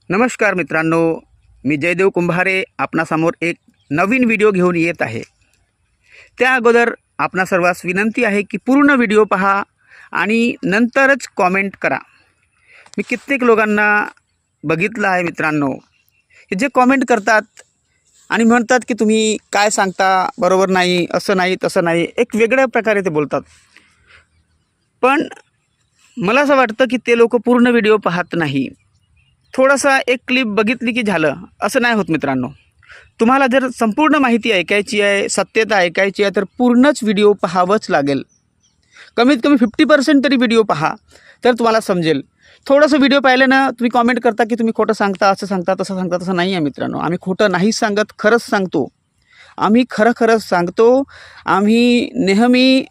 नमस्कार मित्रांनो, मी जयदेव कुंभारे आपणासमोर एक नवीन व्हिडिओ घेऊन येत आहे। त्या अगोदर आपणा सर्वांस विनंती आहे की पूर्ण व्हिडिओ पहा आणि नंतरच कमेंट करा। मी कित्येक लोकांना बघितलं आहे मित्रांनो, हे जे कमेंट करतात आणि म्हणतात की तुम्ही काय सांगता बरोबर नाही, असं नाही तसं नाही, एक वेगळ्या प्रकारे ते बोलतात। पण मला असं वाटतं की ते लोक पूर्ण व्हिडिओ पाहत नाही। थोडासा एक क्लिप बघितली की झालं असं नाही होत मित्रांनो। तुम्हाला जर संपूर्ण माहिती ऐकायची आहे, सत्यता ऐकायची आहे, तर पूर्णच व्हिडिओ पाहावंच लागेल। कमीत कमी 50% तरी व्हिडिओ पहा, तर तुम्हाला समजेल। थोडंसं व्हिडिओ पाहिल्यानं तुम्ही कमेंट करता की तुम्ही खोटं सांगता, असं सांगता, तसं सांगता। तसं नाही आहे मित्रांनो, आम्ही खोटं नाही सांगत, खरंच सांगतो। आम्ही खरंच सांगतो। आम्ही नेहमी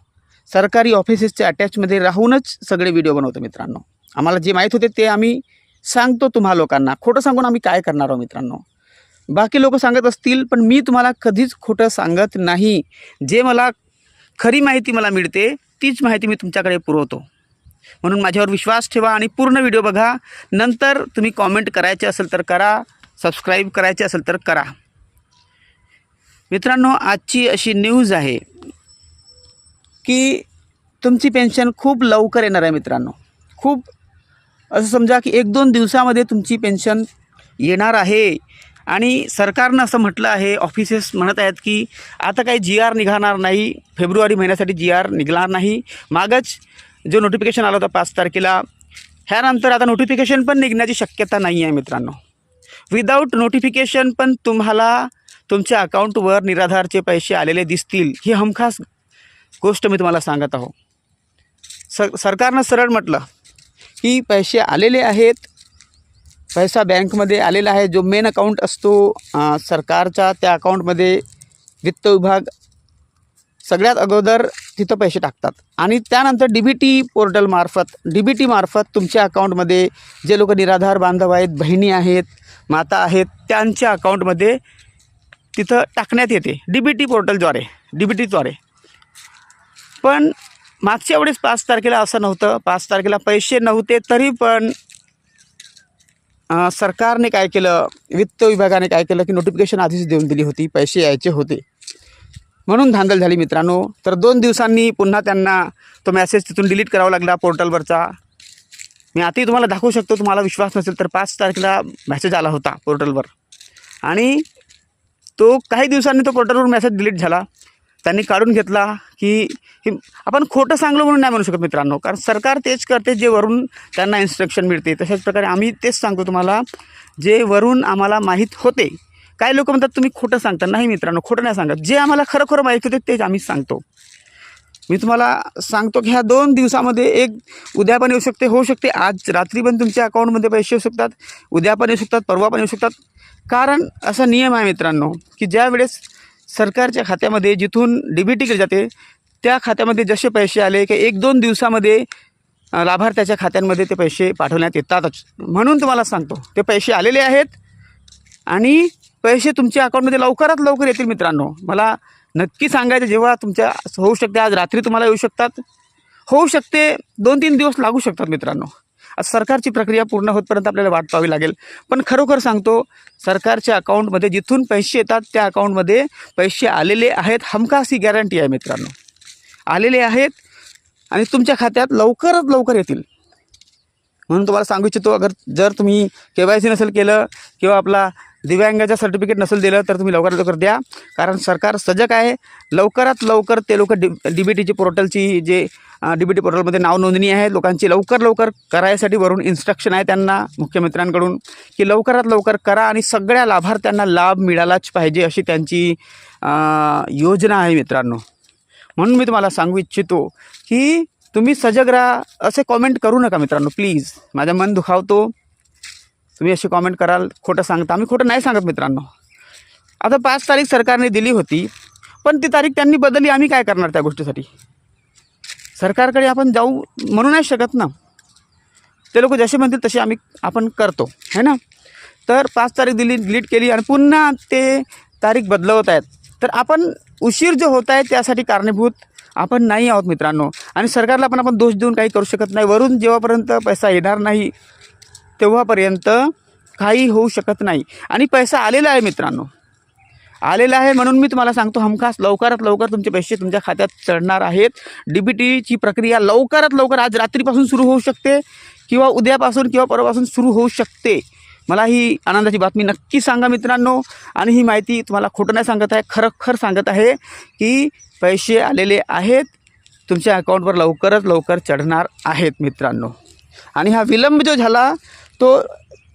सरकारी ऑफिसेसच्या अटॅचमध्ये राहूनच सगळे व्हिडिओ बनवतो मित्रांनो। आम्हाला जे माहीत होते ते आम्ही सांगतो तुम्हा लोकांना। खोटं सांगून आम्ही काय करणार आहोत मित्रांनो। बाकी लोक सांगत असतील, पण मी तुम्हाला कधीच खोटं सांगत नाही। जे मला खरी माहिती मला मिळते तीच माहिती मी तुमच्याकडे पुरवतो। म्हणून माझ्यावर विश्वास ठेवा आणि पूर्ण व्हिडिओ बघा। नंतर तुम्ही कमेंट करायचे असेल तर करा, सबस्क्राईब करायचे असेल तर करा। मित्रांनो, आजची अशी न्यूज आहे की तुमची पेन्शन खूप लवकर येणार आहे मित्रांनो। खूप असं समजा की 1-2 दिवसामध्ये तुमची पेन्शन येणार आहे। आणि सरकारनं असं म्हटलं आहे, ऑफिसेस म्हणत आहेत की आता काही GR निघणार नाही, फेब्रुवारी महिन्यासाठी GR निघणार नाही। मागच जो नोटिफिकेशन आला होता 5 तारखेला, ह्यानंतर आता नोटिफिकेशन पण निघण्याची शक्यता नाही आहे मित्रांनो। विदाऊट नोटिफिकेशन पण तुम्हाला तुमच्या अकाउंटवर निराधारचे पैसे आलेले दिसतील, ही हमखास गोष्ट मी तुम्हाला सांगत आहो। सरकारनं सरळ म्हटलं की पैसे आलेले आहेत, पैसा बँकमध्ये आलेला आहे। जो मेन अकाउंट असतो सरकारचा, त्या अकाउंटमध्ये वित्त विभाग सगळ्यात अगोदर तिथं पैसे टाकतात आणि त्यानंतर DBT मार्फत तुमच्या अकाउंटमध्ये जे लोक निराधार बांधव आहेत, बहिणी आहेत, माता आहेत, त्यांच्या अकाउंटमध्ये तिथं टाकण्यात येते DBTद्वारे। पण मागच्या वेळेस 5 तारखेला असं नव्हतं। 5 तारखेला पैसे नव्हते, तरी पण सरकारने काय केलं, वित्त विभागाने काय केलं की नोटिफिकेशन आधीच देऊन दिली होती, पैसे यायचे होते, म्हणून धांदल झाली मित्रांनो। तर 2 दिवसांनी पुन्हा त्यांना तो मेसेज तिथून डिलीट करावा लागला पोर्टलवरचा। मी आताही तुम्हाला दाखवू शकतो, तुम्हाला विश्वास नसेल तर 5 तारखेला मेसेज आला होता पोर्टलवर आणि तो काही दिवसांनी तो पोर्टलवर मेसेज डिलीट झाला। त्यांनी काढून घेतला की आपण खोटं सांगलो म्हणून नाही म्हणू शकत मित्रांनो, कारण सरकार तेच करते जे वरून त्यांना इन्स्ट्रक्शन मिळते। तशाच प्रकारे आम्ही तेच सांगतो तुम्हाला, जे वरून आम्हाला माहीत होते। काही लोक म्हणतात तुम्ही खोटं सांगता, नाही मित्रांनो, खोटं नाही सांगत। जे आम्हाला खरं माहीत होते तेच आम्ही सांगतो। मी तुम्हाला सांगतो की ह्या 2 दिवसामध्ये एक उद्या पण येऊ शकते, होऊ शकते आज रात्री पण तुमच्या अकाउंटमध्ये पैसे येऊ शकतात, उद्या पण येऊ शकतात, परवा पण येऊ शकतात। कारण असा नियम आहे मित्रांनो की ज्या वेळेस सरकारच्या खात्यामध्ये जिथून DBT केली जाते, त्या खात्यामध्ये जसे पैसे आले की 1-2 दिवसामध्ये लाभार्थ्याच्या खात्यांमध्ये ते पैसे पाठवण्यात येतातच। म्हणून तुम्हाला सांगतो ते पैसे आलेले आहेत आणि पैसे तुमच्या अकाउंटमध्ये लवकरात लवकर येतील मित्रांनो। मला नक्की सांगायचं, जेव्हा तुमच्या होऊ शकते आज रात्री तुम्हाला येऊ शकतात, होऊ शकते 2-3 दिवस लागू शकतात मित्रांनो। आज सरकारची प्रक्रिया पूर्ण होतपर्यंत आपल्याला वाट पाहावी लागेल। पण खरोखर सांगतो, सरकारच्या अकाउंटमध्ये जिथून पैसे येतात त्या अकाउंटमध्ये पैसे आलेले आहेत, हमखास ही गॅरंटी आहे मित्रांनो। आलेले आहेत आणि तुमच्या खात्यात लवकरात लवकर येतील। म्हणून तुम्हाला सांगू इच्छितो, जर तुम्ही KYC नसेल केलं किंवा आपला दिव्यांगाचं सर्टिफिकेट नसेल दिलं तर तुम्ही लवकरात लवकर द्या, कारण सरकार सजग आहे। लवकरात लवकर ते लोक DBTची पोर्टलची जे DBT पोर्टलमध्ये नाव नोंदणी आहे लोकांची, लवकर करायसाठी वरून इन्स्ट्रक्शन आहे त्यांना मुख्यमंत्र्यांकडून की लवकरात लवकर करा आणि सगळ्या लाभार्थ्यांना लाभ मिळालाच पाहिजे, अशी त्यांची योजना आहे मित्रांनो। म्हणून मी तुम्हाला सांगू इच्छितो की तुम्ही सजग राहा। असे कमेंट करू नका मित्रांनो, प्लीज। माझं मन दुखावतो तुम्ही असे कमेंट कराल, खोटं सांगता। आम्ही खोटं नाही सांगत मित्रांनो। आता 5 तारीख सरकारने दिली होती, पण ती तारीख त्यांनी बदलली, आम्ही काय करणार त्या गोष्टीसाठी? सरकारकडे आपण जाऊ म्हणू नाही शकत ना। ते लोक जसे म्हणतील तसे आपण करतो, है ना। तर 5 तारीख दिली, डिलीट केली आणि पुन्हा ते तारीख बदलवत आहेत, तर आपण उशीर जो होत आहे त्यासाठी कारणीभूत आपण नाही आहोत मित्रांनो। आणि सरकारला पण आपण दोष देऊन काही करू शकत नाही। वरून जेव्हापर्यंत पैसा येणार नाही तेव्हापर्यंत काही होऊ शकत नाही. आणि पैसा आलेला आहे मित्रांनो, आलेला आहे. म्हणून मी तुम्हाला सांगतो हमखास लवकरात लवकर तुमचे पैसे तुमच्या खात्यात चढणार आहेत. DBTची प्रक्रिया लवकरात लवकर आज रात्रीपासून सुरू होऊ शकते किंवा उद्यापासून किंवा परवापासून सुरू होऊ शकते. मला ही आनंदाची बातमी नक्की सांगा मित्रांनो. आणि ही माहिती तुम्हाला खोटं नाही सांगत आहे, खरखर सांगत आहे की पैसे आलेले आहेत, तुमच्या अकाउंटवर लवकरात लवकर चढणार आहेत मित्रांनो. आणि हा विलंब जो झाला तो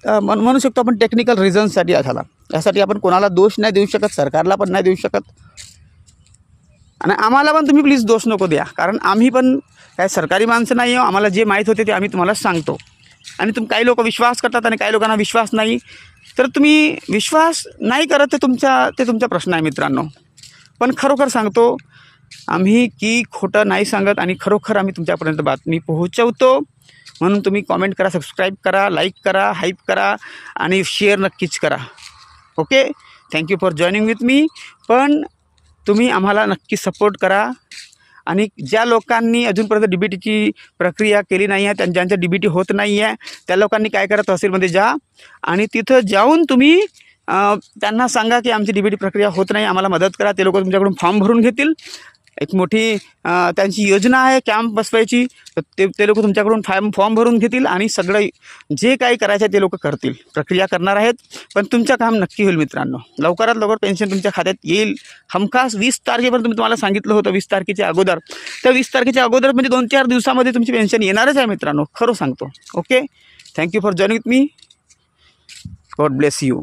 म्हणू शकतो आपण टेक्निकल रिझन्ससाठी झाला. यासाठी आपण कोणाला दोष नाही देऊ शकत, सरकारला पण नाही देऊ शकत. आणि आम्हाला पण तुम्ही प्लीज दोष नको द्या, कारण आम्ही पण काय सरकारी माणसं नाही आहो. आम्हाला जे माहीत होते ते आम्ही तुम्हाला सांगतो. आणि काही लोक विश्वास करतात आणि काही लोकांना विश्वास नाही. तर तुम्ही विश्वास नाही करत ते तुमचा प्रश्न आहे मित्रांनो. पण खरोखर सांगतो, आम्ही की खोटं नाही सांगत आणि खरोखर आम्ही तुमच्यापर्यंत बातमी पोहोचवतो. म्हणून तुम्ही कॉमेंट करा, सबस्क्राईब करा, लाईक करा, हाईप करा आणि शेअर नक्कीच करा. Okay, thank you for joining with me. पण तुम्ही आम्हाला नक्की सपोर्ट करा. आणि ज्या लोकांनी अजूनपर्यंत DBTची प्रक्रिया केली नाही आहे, ज्यांच्या DBT होत नाही आहे, त्या लोकांनी काय करा, तहसीलमध्ये जा आणि तिथं जाऊन तुम्ही त्यांना सांगा की आमची DBT प्रक्रिया होत नाही, आम्हाला मदत करा. ते लोक तुमच्याकडून फॉर्म भरून घेतील. एक मोठी त्यांची योजना आहे कॅम्प बसवायची. ते लोक तुमच्याकडून फॉर्म भरून घेतील आणि सगळं जे काही करायचं आहे ते लोक करतील, प्रक्रिया करणार आहेत. पण तुमचं काम नक्की होईल मित्रांनो. लवकरात लवकर पेन्शन तुमच्या खात्यात येईल. हमखास 20 तारखेपर्यंत मी तुम्हाला सांगितलं होतं, 20 तारखेच्या अगोदर. त्या 20 तारखेच्या अगोदर म्हणजे 2-4 दिवसामध्ये तुमची पेन्शन येणारच आहे मित्रांनो, खरं सांगतो. Okay, thank you for joining with me. God bless you.